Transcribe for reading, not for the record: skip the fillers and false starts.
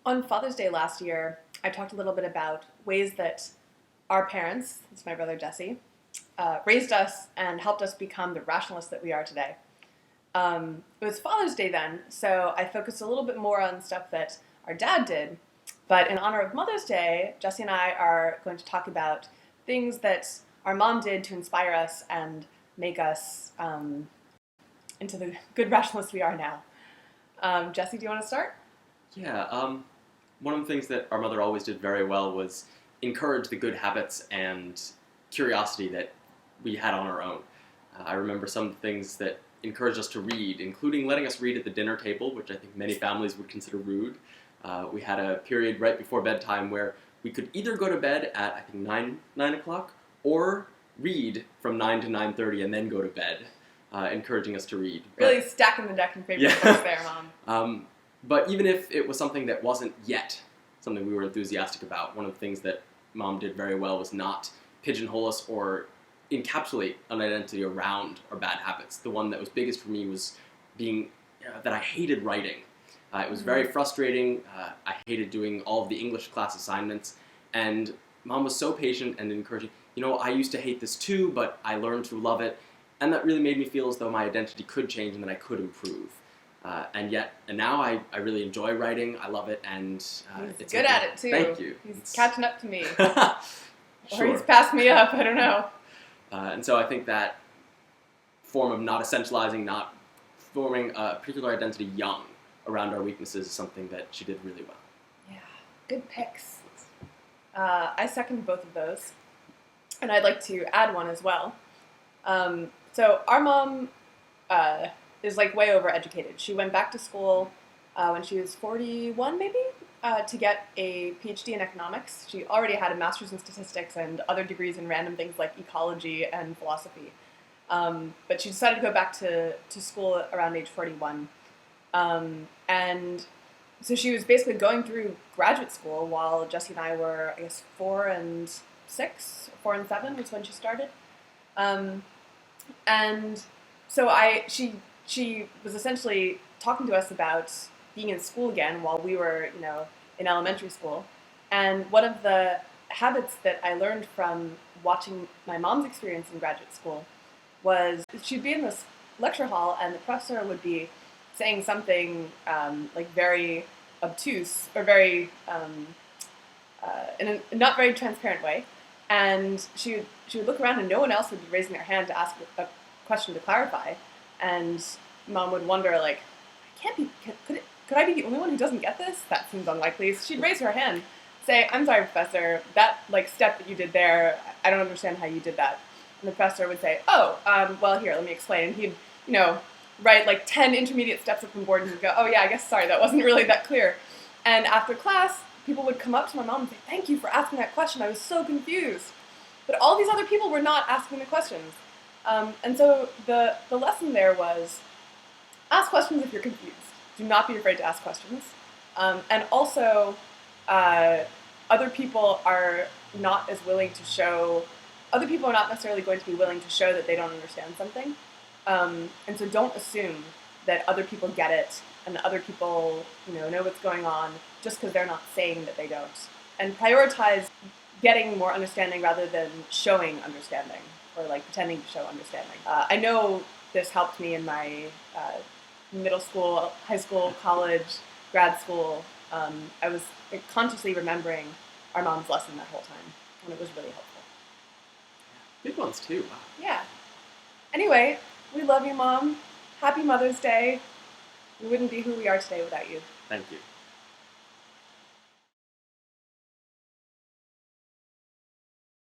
On Father's Day last year, I talked a little bit about ways that our parents, it's my brother Jesse, raised us and helped us become the rationalists that we are today. It was Father's Day then, so I focused a little bit more on stuff that our dad did. But in honor of Mother's Day, Jesse and I are going to talk about things that our mom did to inspire us and make us into the good rationalists we are now. Jesse, do you want to start? Yeah, one of the things that our mother always did very well was encourage the good habits and curiosity that we had on our own. I remember some of the things that encouraged us to read, including letting us read at the dinner table, which I think many families would consider rude. We had a period right before bedtime where we could either go to bed at, I think, 9 o'clock, or read from 9 to 9:30 and then go to bed, encouraging us to read. Really stacking the deck in favor of books there, Mom. But even if it was something that wasn't yet something we were enthusiastic about, one of the things that Mom did very well was not pigeonhole us or encapsulate an identity around our bad habits. The one that was biggest for me was being that I hated writing. It was very frustrating. I hated doing all of the English class assignments. And Mom was so patient and encouraging. I used to hate this too, but I learned to love it. And that really made me feel as though my identity could change and that I could improve. And now I really enjoy writing. I love it, and he's good at it too. Thank you. He's catching up to me, Sure. or he's passed me up. I don't know. And so I think that form of not essentializing, not forming a particular identity young around our weaknesses is something that she did really well. Yeah, good picks. I second both of those, and I'd like to add one as well. So our mom is like way overeducated. She went back to school when she was 41, maybe, to get a PhD in economics. She already had a master's in statistics and other degrees in random things like ecology and philosophy. But she decided to go back to school around age 41. And so she was basically going through graduate school while Jesse and I were, I guess, 4 and 6, 4 and 7 was when she started. And so she was essentially talking to us about being in school again while we were, in elementary school. And one of the habits that I learned from watching my mom's experience in graduate school was she'd be in this lecture hall and the professor would be saying something like very obtuse or very in a not very transparent way. And she would look around and no one else would be raising their hand to ask a question to clarify. And Mom would wonder, like, could I be the only one who doesn't get this? That seems unlikely. So she'd raise her hand, say, "I'm sorry, Professor, that step that you did there, I don't understand how you did that." And the professor would say, "Oh, well, here, let me explain." And he'd, write like 10 intermediate steps up on the board and he'd go, "Oh yeah, I guess, sorry, that wasn't really that clear." And after class, people would come up to my mom and say, "Thank you for asking that question. I was so confused." But all these other people were not asking the questions. And so the lesson there was, ask questions if you're confused. Do not be afraid to ask questions. And also, other people are not necessarily going to be willing to show that they don't understand something. And so don't assume that other people get it and other people, know what's going on just because they're not saying that they don't. And prioritize getting more understanding rather than showing understanding or like pretending to show understanding. I know this helped me in my middle school, high school, college, grad school. I was consciously remembering our mom's lesson that whole time, and it was really helpful. Big ones too. Wow. Yeah. Anyway, we love you, Mom. Happy Mother's Day. We wouldn't be who we are today without you. Thank you.